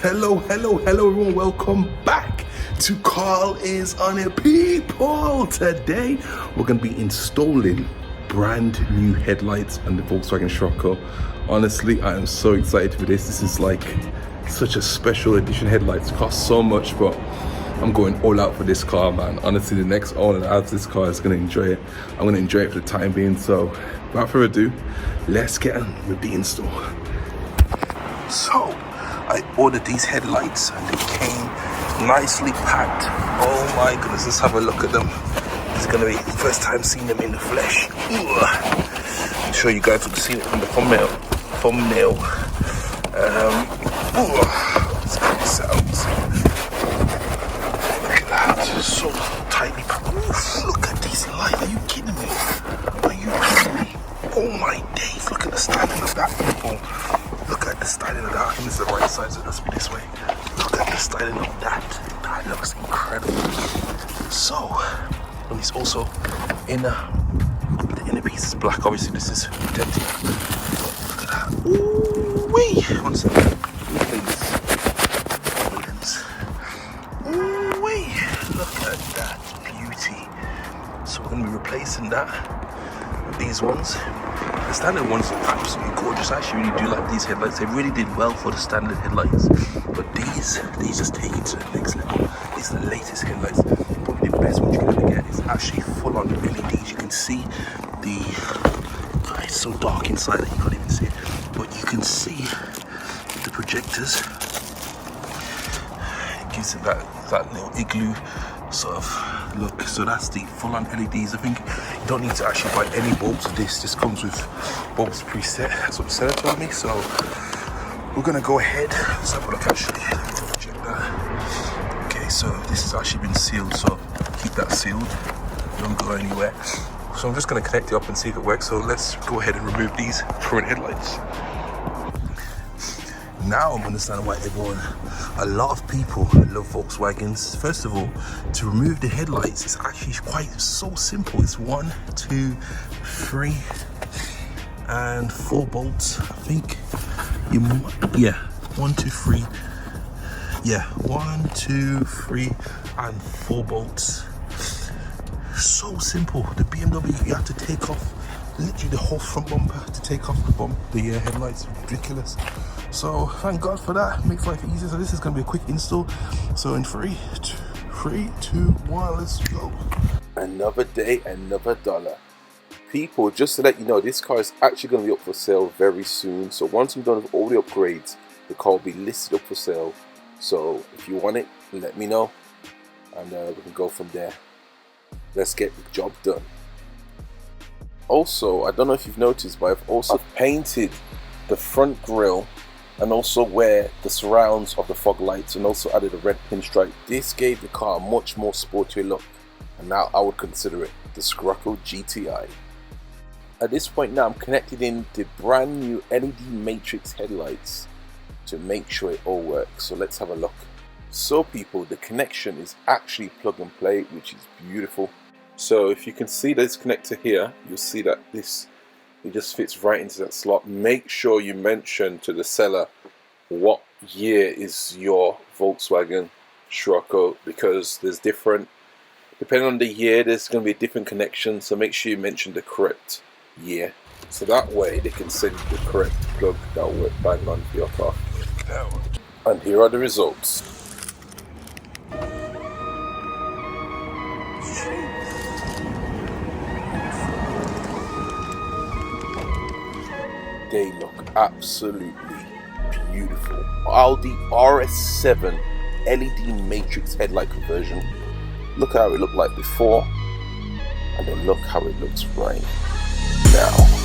hello everyone, welcome back to Carl is on it, people. Today we're going to be installing brand new headlights on the Volkswagen Scirocco. Honestly, I am so excited for this. This is like such a special edition headlights, cost so much, but I'm going all out for this car, man. Honestly, the next owner that has this car is going to enjoy it. I'm going to enjoy it for the time being. So without further ado, let's get on with the install. So I ordered these headlights and they came nicely packed. Oh my goodness, let's have a look at them. This is going to be the first time seeing them in the flesh. I'm sure you guys would have seen it from the thumbnail. Let's get this out. Look at that, so tightly packed. Look at these lights, are you kidding me? Are you kidding me? Oh my days, look at the styling of that, people. Look at the styling of that. I think this is the right side, so let's be this way. Look at the styling of that. That looks incredible. So, and it's also in the inner piece is black. Obviously, this is protected. Look at that. Ooh wee! One second. Please. Ooh wee! Look at that beauty. So we're going to be replacing that with these ones. The standard ones are absolutely gorgeous. I actually really do like these headlights. They really did well for the standard headlights. But these just take it to the next level. These are the latest headlights. Probably the best one you can ever get. It's actually full on LEDs. You can see the... it's so dark inside that you can't even see it. But you can see the projectors. It gives it that little igloo sort of look. So that's the full-on LEDs. I think you don't need to actually buy any bulbs. This just comes with bulbs preset. That's what the seller told me. So we're gonna go ahead. Let's have a look actually. Check that. Okay, so this has actually been sealed, so keep that sealed. Don't go anywhere. So I'm just gonna connect it up and see if it works. So let's go ahead and remove these current headlights. Now I'm understanding why a lot of people love Volkswagens. First of all, to remove the headlights is actually so simple. It's 1, 2, 3, and 4 bolts. I think you might, yeah, 1, 2, 3. Yeah, 1, 2, 3, and 4 bolts. So simple. The BMW, you have to take off literally the whole front bumper to take off the headlights. Ridiculous. So thank God for that. Makes life easier. So this is going to be a quick install. So in 3, 2, 1, let's go. Another day, another dollar. People, just to let you know, this car is actually going to be up for sale very soon. So once I'm done with all the upgrades, the car will be listed up for sale. So if you want it, let me know, and we can go from there. Let's get the job done. Also, I don't know if you've noticed, but I've also painted the front grille and also where the surrounds of the fog lights, and also added a red pinstripe. This gave the car a much more sporty look, and now I would consider it the Scirocco GTI. At this point now, I'm connected in the brand new LED matrix headlights to make sure it all works. So let's have a look. So people, the connection is actually plug and play, which is beautiful. So if you can see this connector here, you'll see that it just fits right into that slot. Make sure you mention to the seller what year is your Volkswagen Scirocco, because there's different, depending on the year, there's going to be a different connection. So make sure you mention the correct year, so that way they can send you the correct plug that will work bang on for your car. And here are the results. They look absolutely beautiful. Audi Rs7 LED matrix headlight conversion. Look how it looked like before, and then look how it looks right now.